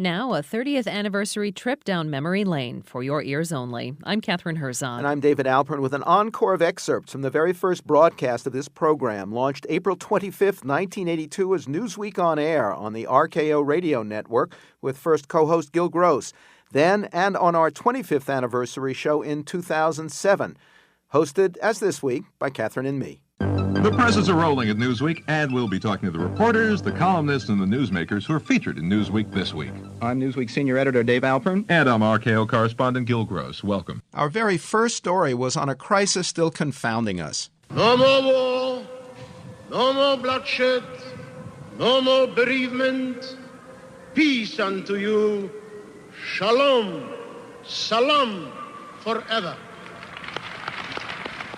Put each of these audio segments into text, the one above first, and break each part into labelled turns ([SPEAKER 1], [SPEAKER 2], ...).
[SPEAKER 1] Now, a 30th anniversary trip down memory lane for your ears only. I'm Catherine Herzog.
[SPEAKER 2] And I'm David Alpern with an encore of excerpts from the very first broadcast of this program, launched April 25th, 1982 as Newsweek on Air on the RKO radio network with first co-host Gil Gross. Then, and on our 25th anniversary show in 2007, hosted, as this week, by Catherine and me.
[SPEAKER 3] The presses are rolling at Newsweek, and we'll be talking to the reporters, the columnists, and the newsmakers who are featured in Newsweek this week.
[SPEAKER 4] I'm Newsweek senior editor Dave Alpern.
[SPEAKER 3] And I'm RKO correspondent Gil Gross. Welcome.
[SPEAKER 2] Our very first story was on a crisis still confounding us.
[SPEAKER 5] No more war, no more bloodshed, no more bereavement. Peace unto you. Shalom, salam forever.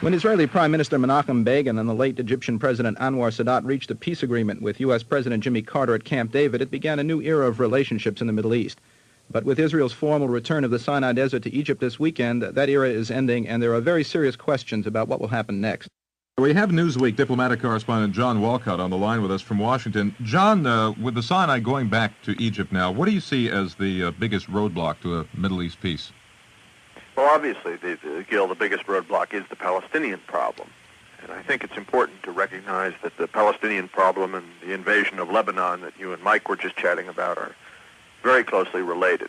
[SPEAKER 4] When Israeli Prime Minister Menachem Begin and the late Egyptian President Anwar Sadat reached a peace agreement with U.S. President Jimmy Carter at Camp David, it began a new era of relationships in the Middle East. But with Israel's formal return of the Sinai Desert to Egypt this weekend, that era is ending, and there are very serious questions about what will happen next.
[SPEAKER 3] We have Newsweek diplomatic correspondent John Walcott on the line with us from Washington. John, with the Sinai going back to Egypt now, what do you see as the biggest roadblock to a Middle East peace?
[SPEAKER 6] Well, obviously, Gil, the biggest roadblock is the Palestinian problem. And I think it's important to recognize that the Palestinian problem and the invasion of Lebanon that you and Mike were just chatting about are very closely related.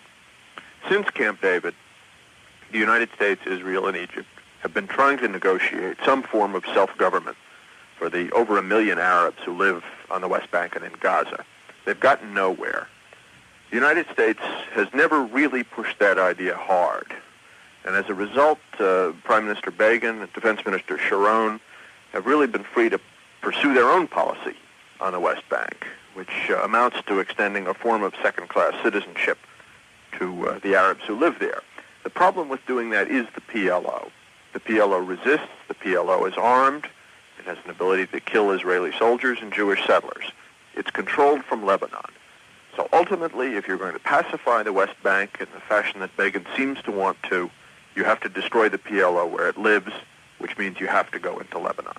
[SPEAKER 6] Since Camp David, the United States, Israel, and Egypt have been trying to negotiate some form of self-government for the over 1 million Arabs who live on the West Bank and in Gaza. They've gotten nowhere. The United States has never really pushed that idea hard. And as a result, Prime Minister Begin and Defense Minister Sharon have really been free to pursue their own policy on the West Bank, which amounts to extending a form of second-class citizenship to the Arabs who live there. The problem with doing that is the PLO. The PLO resists. The PLO is armed. It has an ability to kill Israeli soldiers and Jewish settlers. It's controlled from Lebanon. So ultimately, if you're going to pacify the West Bank in the fashion that Begin seems to want to, you have to destroy the PLO where it lives, which means you have to go into Lebanon.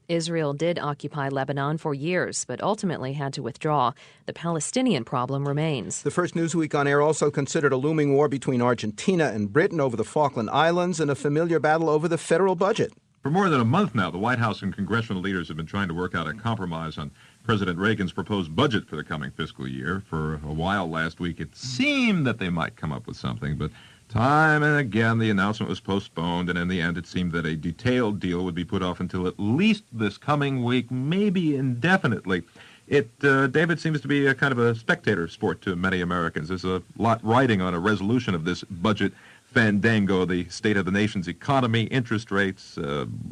[SPEAKER 1] Israel did occupy Lebanon for years, but ultimately had to withdraw. The Palestinian problem remains.
[SPEAKER 2] The first Newsweek on Air also considered a looming war between Argentina and Britain over the Falkland Islands and a familiar battle over the federal budget.
[SPEAKER 3] For more than a month now, the White House and congressional leaders have been trying to work out a compromise on President Reagan's proposed budget for the coming fiscal year. For a while last week, it seemed that they might come up with something, but time and again, the announcement was postponed, and in the end, it seemed that a detailed deal would be put off until at least this coming week, maybe indefinitely. David, seems to be a kind of a spectator sport to many Americans. There's a lot riding on a resolution of this budget fandango, the state of the nation's economy, interest rates,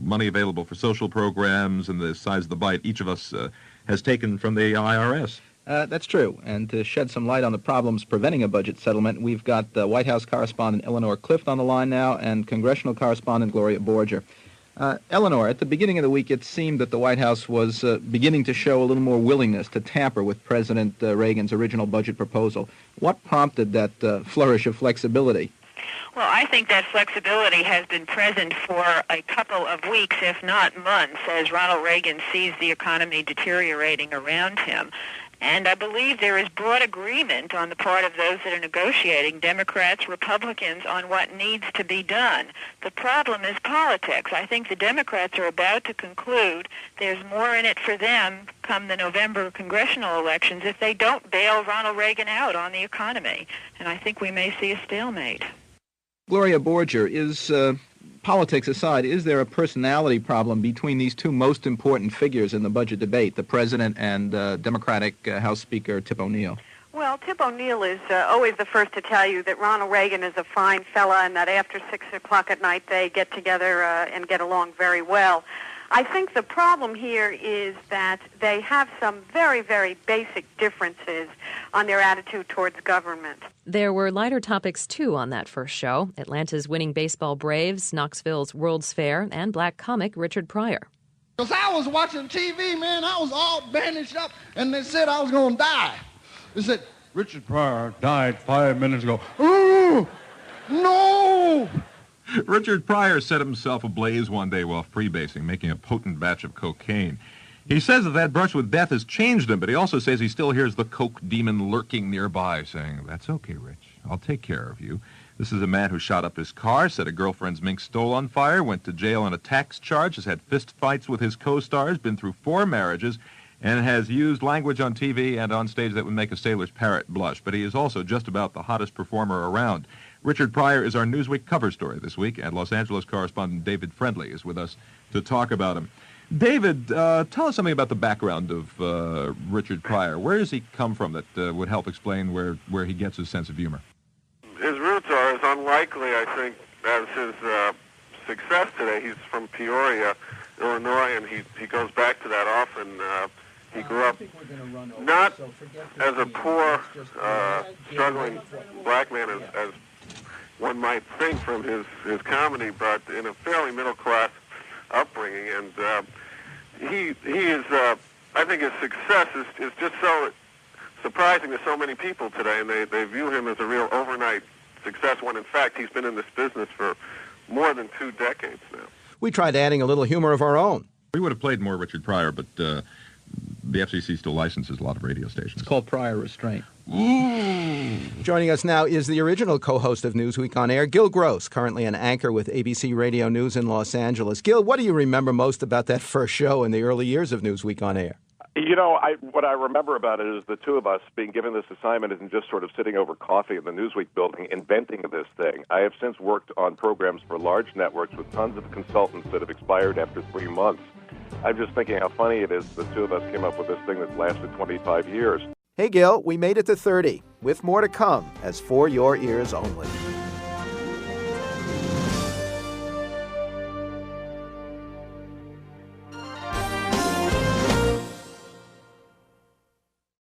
[SPEAKER 3] money available for social programs, and the size of the bite each of us has taken from the IRS.
[SPEAKER 4] That's true. And to shed some light on the problems preventing a budget settlement, we've got White House correspondent Eleanor Clift on the line now and congressional correspondent Gloria Borger. Eleanor, at the beginning of the week, it seemed that the White House was beginning to show a little more willingness to tamper with President Reagan's original budget proposal. What prompted that flourish of flexibility?
[SPEAKER 7] Well, I think that flexibility has been present for a couple of weeks, if not months, as Ronald Reagan sees the economy deteriorating around him. And I believe there is broad agreement on the part of those that are negotiating, Democrats, Republicans, on what needs to be done. The problem is politics. I think the Democrats are about to conclude there's more in it for them come the November congressional elections if they don't bail Ronald Reagan out on the economy. And I think we may see a stalemate.
[SPEAKER 4] Gloria Borger, is politics aside, is there a personality problem between these two most important figures in the budget debate, the President and Democratic House Speaker Tip O'Neill?
[SPEAKER 8] Well, Tip O'Neill is always the first to tell you that Ronald Reagan is a fine fella and that after 6 o'clock at night they get together and get along very well. I think the problem here is that they have some very, very basic differences on their attitude towards government.
[SPEAKER 1] There were lighter topics, too, on that first show. Atlanta's winning baseball Braves, Knoxville's World's Fair, and black comic Richard Pryor.
[SPEAKER 5] Because I was watching TV, man, I was all bandaged up, and they said I was going to die. They said, Richard Pryor died 5 minutes ago. Oh, no!
[SPEAKER 3] Richard Pryor set himself ablaze one day while freebasing, making a potent batch of cocaine. He says that brush with death has changed him, but he also says he still hears the coke demon lurking nearby, saying, "That's okay, Rich. I'll take care of you." This is a man who shot up his car, set a girlfriend's mink stole on fire, went to jail on a tax charge, has had fist fights with his co-stars, been through 4 marriages, and has used language on TV and on stage that would make a sailor's parrot blush. But he is also just about the hottest performer around. Richard Pryor is our Newsweek cover story this week, and Los Angeles correspondent David Friendly is with us to talk about him. David, tell us something about the background of Richard Pryor. Where does he come from that would help explain where he gets his sense of humor?
[SPEAKER 6] His roots are as unlikely, I think, as his success today. He's from Peoria, Illinois, and he goes back to that often. He grew up not as a poor, struggling black man as one might think from his comedy, but in a fairly middle-class upbringing. And he is, I think his success is just so surprising to so many people today, and they view him as a real overnight success when, in fact, he's been in this business for more than 2 decades now.
[SPEAKER 2] We tried adding a little humor of our own.
[SPEAKER 3] We would have played more Richard Pryor, but the FCC still licenses a lot of radio stations.
[SPEAKER 4] It's called Pryor restraint.
[SPEAKER 3] Ooh.
[SPEAKER 2] Joining us now is the original co-host of Newsweek on Air, Gil Gross, currently an anchor with ABC Radio News in Los Angeles. Gil, what do you remember most about that first show in the early years of Newsweek on Air?
[SPEAKER 9] You know, what I remember about it is the two of us being given this assignment and just sort of sitting over coffee in the Newsweek building inventing this thing. I have since worked on programs for large networks with tons of consultants that have expired after 3 months. I'm just thinking how funny it is the two of us came up with this thing that's lasted 25 years.
[SPEAKER 2] Hey, Gil, we made it to 30, with more to come, as for your ears only.